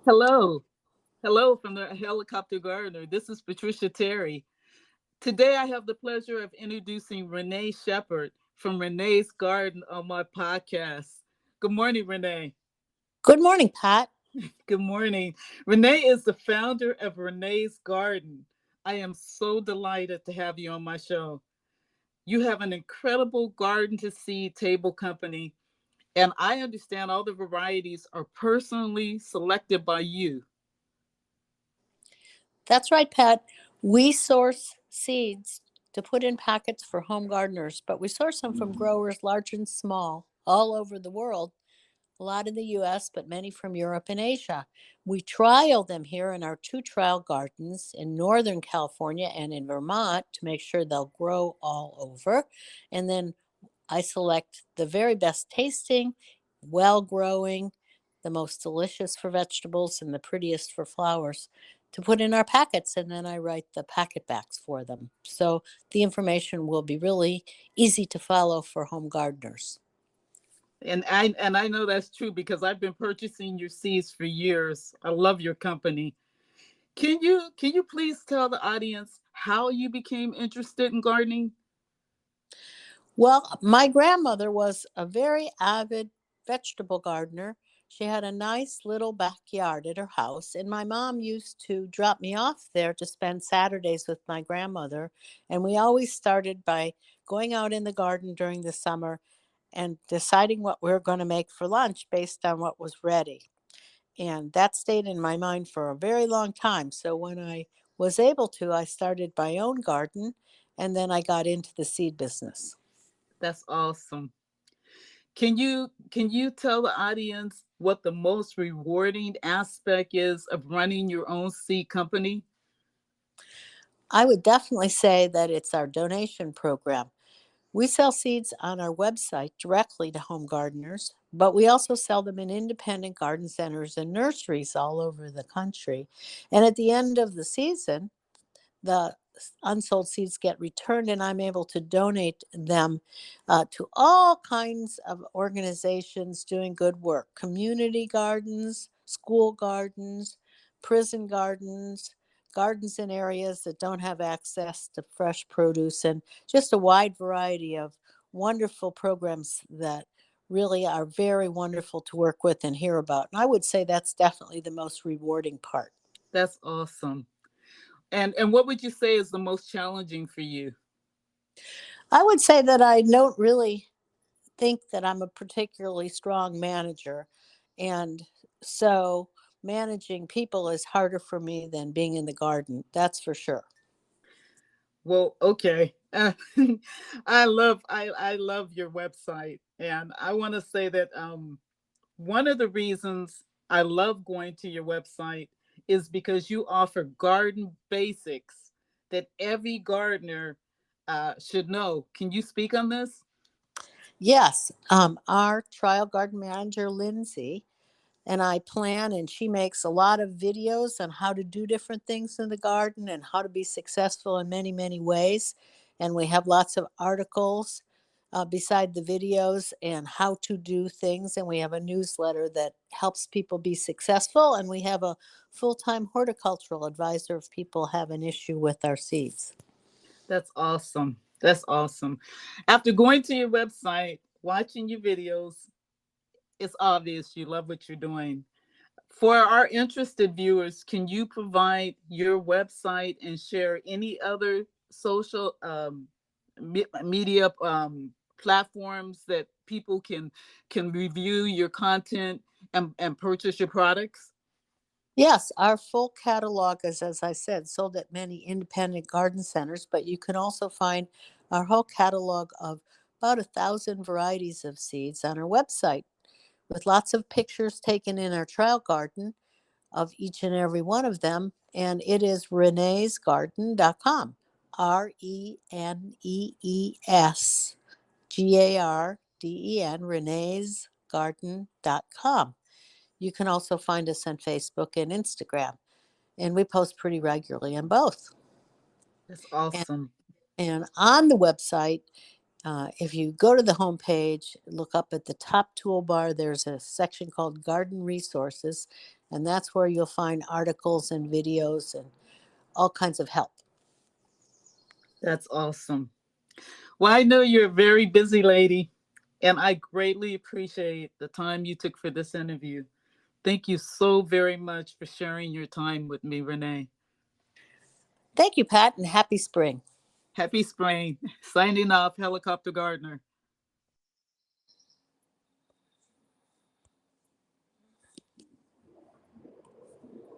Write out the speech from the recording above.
Hello. Hello from the Helicopter Gardener. This is Patricia Terry. Today I have the pleasure of introducing Renee Shepherd from Renee's Garden on my podcast. Good morning, Renee. Good morning, Pat. Good morning. Renee is the founder of Renee's Garden. I am so delighted to have you on my show. You have an incredible garden to seed table company, and I understand all the varieties are personally selected by you. That's right, Pat. We source seeds to put in packets for home gardeners, but we source them from growers large and small all over the world, a lot in the US, but many from Europe and Asia. We trial them here in our 2 trial gardens in Northern California and in Vermont to make sure they'll grow all over. And then I select the very best tasting, well growing, the most delicious for vegetables, and the prettiest for flowers to put in our packets. And then I write the packet backs for them. So the information will be really easy to follow for home gardeners. And I know that's true because I've been purchasing your seeds for years. I love your company. Can you please tell the audience how you became interested in gardening? Well, my grandmother was a very avid vegetable gardener. She had a nice little backyard at her house, and my mom used to drop me off there to spend Saturdays with my grandmother. And we always started by going out in the garden during the summer and deciding what we were going to make for lunch based on what was ready. And that stayed in my mind for a very long time. So when I was able to, I started my own garden, and then I got into the seed business. That's awesome. Can you tell the audience what the most rewarding aspect is of running your own seed company? I would definitely say that it's our donation program. We sell seeds on our website directly to home gardeners, but we also sell them in independent garden centers and nurseries all over the country. And at the end of the season, the unsold seeds get returned, and I'm able to donate them to all kinds of organizations doing good work: community gardens, school gardens, prison gardens, gardens in areas that don't have access to fresh produce, and just a wide variety of wonderful programs that really are very wonderful to work with and hear about. And I would say that's definitely the most rewarding part. That's awesome. And what would you say is the most challenging for you? I would say that I don't really think that I'm a particularly strong manager. And so managing people is harder for me than being in the garden. That's for sure. Well, okay. I love your website, and I want to say that one of the reasons I love going to your website is because you offer garden basics that every gardener should know. Can you speak on this? Yes, our trial garden manager, Lindsay, and I plan, and she makes a lot of videos on how to do different things in the garden and how to be successful in many, many ways. And we have lots of articles beside the videos and how to do things. And we have a newsletter that helps people be successful. And we have a full-time horticultural advisor if people have an issue with our seeds. That's awesome. That's awesome. After going to your website, watching your videos, it's obvious you love what you're doing. For our interested viewers, can you provide your website and share any other social media platforms that people can review your content and purchase your products? Yes, our full catalog is, as I said, sold at many independent garden centers, but you can also find our whole catalog of about 1,000 varieties of seeds on our website, with lots of pictures taken in our trial garden of each and every one of them. And it is reneesgarden.com. RENEESGARDEN, reneesgarden.com. You can also find us on Facebook and Instagram, and we post pretty regularly on both. That's And, awesome. and on the website, if you go to the homepage, look up at the top toolbar, there's a section called Garden Resources, And that's where you'll find articles and videos and all kinds of help. That's awesome. Well, I know you're a very busy lady, and I greatly appreciate the time you took for this interview. Thank you so very much for sharing your time with me, Renee. Thank you, Pat, and happy spring. Happy spring. Signing off, Helicopter Gardener.